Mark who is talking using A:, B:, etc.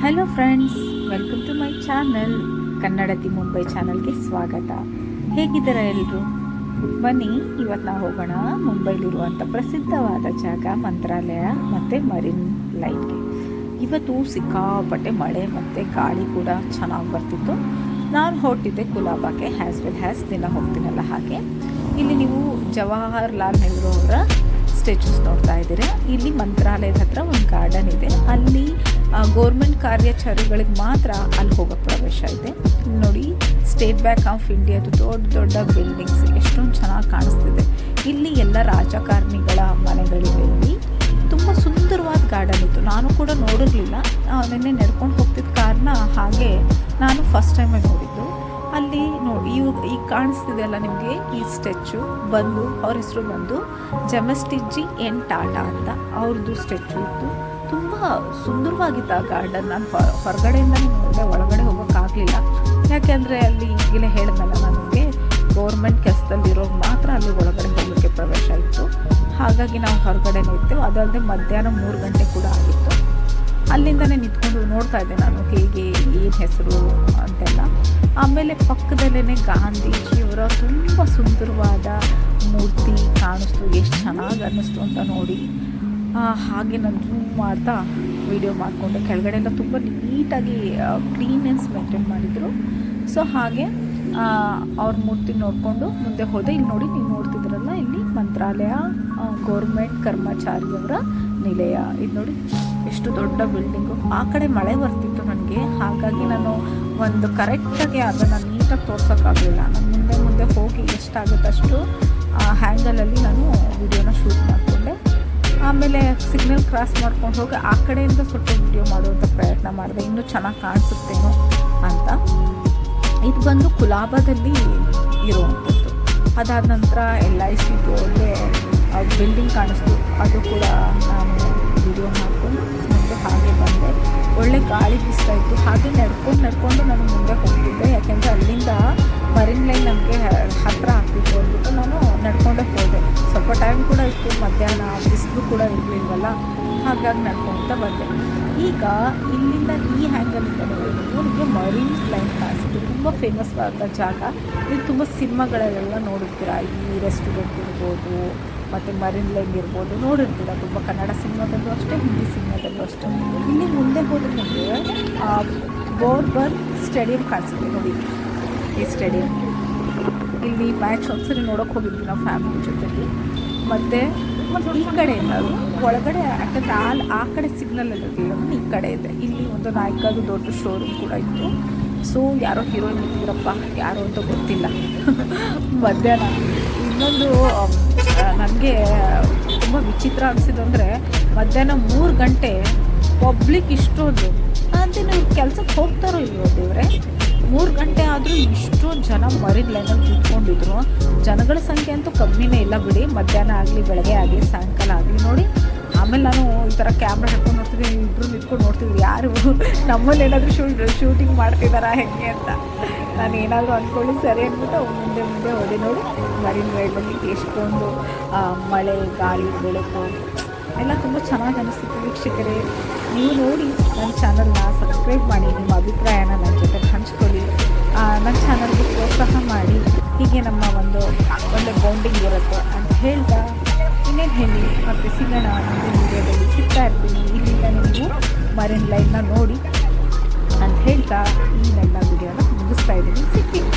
A: Hello friends, welcome to my channel. ಕನ್ನಡತಿ ಮುಂಬೈ ಚಾನಲ್ಗೆ ಸ್ವಾಗತ. ಹೇಗಿದ್ದೀರಾ ಎಲ್ಲರೂ? ಬನ್ನಿ, ಇವತ್ತು ನಾವು ಹೋಗೋಣ ಮುಂಬೈಲಿರುವಂಥ ಪ್ರಸಿದ್ಧವಾದ ಜಾಗ ಮಂತ್ರಾಲಯ ಮತ್ತು ಮರೀನ್ ಲೈನ್ಗೆ. ಇವತ್ತು ಸಿಕ್ಕಾಪಟ್ಟೆ ಮಳೆ ಮತ್ತು ಗಾಳಿ ಕೂಡ ಚೆನ್ನಾಗಿ ಬರ್ತಿತ್ತು. ನಾನು ಹೊರಟಿದ್ದೆ ಕುಲಾಬಾಗೆ, ಹ್ಯಾಸ್ ವೆಲ್ ಹ್ಯಾಸ್ ದಿನ ಹೋಗ್ತೀನಲ್ಲ ಹಾಗೆ. ಇಲ್ಲಿ ನೀವು ಜವಾಹರ್ಲಾಲ್ ನೆಹರು ಅವರ ಸ್ಟ್ಯಾಚ್ಯೂಸ್ ನೋಡ್ತಾ ಇದ್ದೀರಾ. ಇಲ್ಲಿ ಮಂತ್ರಾಲಯದ ಹತ್ರ ಒಂದು ಗಾರ್ಡನ್ ಇದೆ. ಅಲ್ಲಿ ಗೌರ್ಮೆಂಟ್ ಕಾರ್ಯಾಚರಣೆಗಳಿಗೆ ಮಾತ್ರ ಅಲ್ಲಿ ಹೋಗೋಕ್ಕೆ ಪ್ರವೇಶ ಇದೆ. ನೋಡಿ, ಸ್ಟೇಟ್ ಬ್ಯಾಂಕ್ ಆಫ್ ಇಂಡಿಯಾದು ದೊಡ್ಡ ದೊಡ್ಡ ಬಿಲ್ಡಿಂಗ್ಸ್ ಎಷ್ಟೊಂದು ಚೆನ್ನಾಗಿ ಕಾಣಿಸ್ತಿದೆ. ಇಲ್ಲಿ ಎಲ್ಲ ರಾಜಕಾರಣಿಗಳ ಮನೆಗಳಿವೆ. ಇಲ್ಲಿ ತುಂಬ ಸುಂದರವಾದ ಗಾರ್ಡನ್ ಇತ್ತು. ನಾನು ಕೂಡ ನೋಡಿರಲಿಲ್ಲ. ನಿನ್ನೆ ನಡ್ಕೊಂಡು ಹೋಗ್ತಿದ್ದ ಕಾರಣ ಹಾಗೆ ನಾನು ಫಸ್ಟ್ ಟೈಮೇ ನೋಡಿದ್ದು. ಅಲ್ಲಿ ನೋಡಿ, ಈಗ ಕಾಣಿಸ್ತಿದೆ ಅಲ್ಲ ನಿಮಗೆ, ಈ ಸ್ಟ್ಯಾಚು ಬಂದು ಅವ್ರ ಹೆಸರು ಬಂದು ಜಮಸ್ಟಿಜಿ ಎನ್ ಟಾಟಾ ಅಂತ ಅವ್ರದ್ದು ಸ್ಟ್ಯಾಚು ಇತ್ತು. ತುಂಬ ಸುಂದರವಾಗಿತ್ತು ಆ ಗಾರ್ಡನ್. ನಾನು ಹೊರಗಡೆಯಿಂದಲೇ ನೋಡಿದೆ, ಒಳಗಡೆ ಹೋಗೋಕ್ಕಾಗಲಿಲ್ಲ. ಯಾಕೆಂದರೆ ಅಲ್ಲಿ ಈಗಲೇ ಹೇಳಿದ್ನಲ್ಲ ನನಗೆ, ಗೌರ್ಮೆಂಟ್ ಕೆಲಸದಲ್ಲಿರೋರು ಮಾತ್ರ ಅಲ್ಲಿ ಒಳಗಡೆ ಹೋಗೋಕ್ಕೆ ಪ್ರವೇಶ ಇತ್ತು. ಹಾಗಾಗಿ ನಾವು ಹೊರಗಡೆನೇ ಇರ್ತೇವೆ. ಅದಲ್ಲದೆ ಮಧ್ಯಾಹ್ನ 3 ಗಂಟೆ ಕೂಡ ಆಗಿತ್ತು. ಅಲ್ಲಿಂದನೇ ನಿಂತ್ಕೊಂಡು ನೋಡ್ತಾ ಇದ್ದೆ ನಾನು, ಹೇಗೆ ಏನು ಹೆಸರು ಅಂತೆಲ್ಲ. ಆಮೇಲೆ ಪಕ್ಕದಲ್ಲೇ ಗಾಂಧೀಜಿಯವರ ತುಂಬ ಸುಂದರವಾದ ಮೂರ್ತಿ ಕಾಣಿಸ್ತು. ಎಷ್ಟು ಚೆನ್ನಾಗಿ ಅನ್ನಿಸ್ತು ಅಂತ ನೋಡಿ. ಹಾಗೆ ನಾನು ಝೂಮ್ ಮಾಡ್ತಾ ವಿಡಿಯೋ ಮಾಡಿಕೊಂಡೆ. ಕೆಳಗಡೆ ಎಲ್ಲ ತುಂಬ ನೀಟಾಗಿ ಕ್ಲೀನೆನ್ಸ್ ಮೇಂಟೈನ್ ಮಾಡಿದರು. ಸೊ ಹಾಗೆ ಅವ್ರ ಮೂರ್ತಿ ನೋಡಿಕೊಂಡು ಮುಂದೆ ಹೋದೆ. ಇಲ್ಲಿ ನೋಡಿ, ನೀವು ನೋಡ್ತಿದ್ರಲ್ಲ, ಇಲ್ಲಿ ಮಂತ್ರಾಲಯ ಗೌರ್ಮೆಂಟ್ ಕರ್ಮಚಾರಿಯವರ ನಿಲಯ. ಇದು ನೋಡಿ ಎಷ್ಟು ದೊಡ್ಡ ಬಿಲ್ಡಿಂಗು. ಆ ಕಡೆ ಮಳೆ ಬರ್ತಿತ್ತು ನನಗೆ, ಹಾಗಾಗಿ ನಾನು ಒಂದು ಕರೆಕ್ಟಾಗಿ ಅದನ್ನು ನೀಟಾಗಿ ತೋರ್ಸೋಕ್ಕಾಗಲಿಲ್ಲ. ನಾನು ಮುಂದೆ ಹೋಗಿ ಎಷ್ಟಾಗುತ್ತೆ ಅಷ್ಟು ಹ್ಯಾಂಗಲಲ್ಲಿ ನಾನು ವಿಡಿಯೋನ ಶೂಟ್ ಮಾಡಿಕೊಂಡೆ. ಆಮೇಲೆ ಸಿಗ್ನಲ್ ಕ್ರಾಸ್ ಮಾಡ್ಕೊಂಡು ಹೋಗಿ ಆ ಕಡೆಯಿಂದ ಸ್ವಲ್ಪ ವಿಡಿಯೋ ಮಾಡುವಂಥ ಪ್ರಯತ್ನ ಮಾಡಿದೆ, ಇನ್ನೂ ಚೆನ್ನಾಗಿ ಕಾಣಿಸುತ್ತೇನೋ ಅಂತ. ಇದು ಬಂದು ಕುಲಾಬಾದಲ್ಲಿ ಇರುವಂಥದ್ದು. ಅದಾದ ನಂತರ LIC ಒಳ್ಳೆ ಬಿಲ್ಡಿಂಗ್ ಕಾಣಿಸ್ತು. ಅದು ಕೂಡ ನಾನು ವಿಡಿಯೋ ಮಾಡಿಕೊಂಡು ಮುಂದೆ ಹಾಗೆ ಬಂದೆ. ಒಳ್ಳೆ ಗಾಳಿ ಬೀಸ್ತಾ ಇತ್ತು. ಹಾಗೆ ನಡ್ಕೊಂಡು ನಾನು ಮುಂದೆ ಹೋಗ್ತಿದ್ದೆ. ಯಾಕೆಂದರೆ ಅಲ್ಲಿಂದ ಮರೀನ್ ಲೈನ್ ನಮಗೆ ಹತ್ತಿರ ಆಗ್ತಿತ್ತು ಅಂದ್ಬಿಟ್ಟು ನಾನು ನಡ್ಕೊಂಡೇ ಹೋದೆ. ಸ್ವಲ್ಪ ಟೈಮ್ ಕೂಡ ಇತ್ತು, ಮಧ್ಯಾಹ್ನ ಬಿಸಿಲು ಕೂಡ ಇರಲಿಲ್ವಲ್ಲ, ಹಾಗಾಗಿ ನಡ್ಕೊಳ್ತಾ ಬಂದೆ. ಈಗ ಇಲ್ಲಿಂದ ಈ ಹ್ಯಾಂಗಲಿಂದ ನಿಮಗೆ ಮರೀನ್ ಲೈನ್ ಕಾಣಿಸ್ತು. ತುಂಬ ಫೇಮಸ್ ಆದ ಜಾಗ. ಇದು ತುಂಬ ಸಿನಿಮಾಗಳಲ್ಲೆಲ್ಲ ನೋಡಿರ್ತೀರ. ಈ ರೆಸ್ಟೋರೆಂಟ್ ಇರ್ಬೋದು ಮತ್ತು ಮರೀನ್ ಲೈನ್ ಇರ್ಬೋದು, ನೋಡಿರ್ತೀರ. ತುಂಬ ಕನ್ನಡ ಸಿನಿಮಾದಲ್ಲೂ ಅಷ್ಟೇ, ಹಿಂದಿ ಸಿನಿಮಾದಲ್ಲೂ ಅಷ್ಟೇ. ಇಲ್ಲಿ ಮುಂದೆ ಹೋದರೆ ನಿಮಗೆ ಬೋರ್ಬನ್ ಸ್ಟೇಡಿಯಂ ಕಾಣಿಸುತ್ತೆ. ನೋಡಿ, ಈ ಸ್ಟೇಡಿಯಂ ಇಲ್ಲಿ ಮ್ಯಾಚ್ ಒಂದ್ಸರಿ ನೋಡೋಕೆ ಹೋಗಿದ್ವಿ ನಾವು ಫ್ಯಾಮಿಲಿ ಜೊತೆಗೆ. ಮತ್ತು ಈ ಕಡೆ ನಾವು ಒಳಗಡೆ, ಯಾಕಂದರೆ ಆ ಕಡೆ ಸಿಗ್ನಲ್ ಇರೋದಿಲ್ಲ, ಈ ಕಡೆ ಇದೆ. ಇಲ್ಲಿ ಒಂದು ನಾಯ್ಕದು ದೊಡ್ಡ ಶೋರೂಮ್ ಕೂಡ ಇತ್ತು. ಸೊ ಯಾರೋ ಹೀರೋಯಿನ್ ಇದ್ದೀರಪ್ಪ, ಯಾರು ಅಂತ ಗೊತ್ತಿಲ್ಲ. ಮಧ್ಯಾಹ್ನ ಇನ್ನೊಂದು ನನಗೆ ತುಂಬ ವಿಚಿತ್ರ ಅನಿಸಿದ್ದು ಅಂದರೆ, ಮಧ್ಯಾಹ್ನ 3 ಗಂಟೆ ಪಬ್ಲಿಕ್ ಇಷ್ಟೊಂದು ಅಂತ, ನೀವು ಕೆಲಸಕ್ಕೆ ಹೋಗ್ತಾರೋ ಇಲ್ವೋ ದೇವ್ರೆ, 3 ಗಂಟೆ ಆದರೂ ಇಷ್ಟೊಂದು ಜನ ಮರೀನ್ ಲೈನಲ್ಲಿ ಕೂತ್ಕೊಂಡಿದ್ರು. ಜನಗಳ ಸಂಖ್ಯೆ ಅಂತೂ ಕಮ್ಮಿನೇ ಇಲ್ಲ ಬಿಡಿ. ಮಧ್ಯಾಹ್ನ ಆಗಲಿ, ಬೆಳಗ್ಗೆ ಆಗಲಿ, ಸಾಯಂಕಾಲ ಆಗಲಿ ನೋಡಿ. ಆಮೇಲೆ ನಾನು ಈ ಥರ ಕ್ಯಾಮ್ರಾ ಹಿಡ್ಕೊಂಡು ನೋಡ್ತಿದ್ದೀನಿ, ಇಬ್ಬರು ನಿಂತ್ಕೊಂಡು ನೋಡ್ತಿದ್ವಿ, ಯಾರು ನಮ್ಮಲ್ಲಿ ಏನಾದರೂ ಶೂಟಿಂಗ್ ಮಾಡ್ತಿದ್ದಾರಾ ಹೆಂಗೆ ಅಂತ. ನಾನು ಏನಾದರೂ ಅಂದ್ಕೊಳ್ಳಿ ಸರಿ ಅಂದ್ಬಿಟ್ಟು ಮುಂದೆ ಹೋದೆ. ನೋಡಿ, ಮರೀನ್ ಲೈನಲ್ಲಿ ಎಷ್ಟೊಂದು ಮಳೆ, ಗಾಳಿ, ಬೆಳಕು ಎಲ್ಲ ತುಂಬ ಚೆನ್ನಾಗಿ ಅನಿಸ್ತಿತ್ತು. ವೀಕ್ಷಕರೇ, ನೀವು ನೋಡಿ ನನ್ನ ಚಾನಲ್ನ ಸಬ್ಸ್ಕ್ರೈಬ್ ಮಾಡಿ, ನಿಮ್ಮ ಅಭಿಪ್ರಾಯನ ನನ್ನ ಜೊತೆ ಹಂಚ್ಕೊಳ್ಳಿ. ನನ್ನ ಚಾನಲ್ಗೆ ಪ್ರೋತ್ಸಾಹ ಮಾಡಿ. ಹೀಗೆ ನಮ್ಮ ಒಂದು ಒಳ್ಳೆ ಬೌಂಡಿಂಗ್ ಇರುತ್ತೆ ಅಂತ ಹೇಳ್ತಾ ಇನ್ನೇನು ಹೇಳಿ, ಮತ್ತು ಸಿಗೋಣ ಮುಂದಿನ ವಿಡಿಯೋದಲ್ಲಿ. ಸಿಗ್ತಾ ಇರ್ತೀನಿ. ಇಲ್ಲಿಂದ ನೀವು ಮರೀನ್ ಲೈನ್ನ ನೋಡಿ ಅಂತ ಹೇಳ್ತಾ ಈ ನನ್ನ ವಿಡಿಯೋನ ಮುಗಿಸ್ತಾ ಇದ್ದೀನಿ. ಸಿಗ್ತೀನಿ.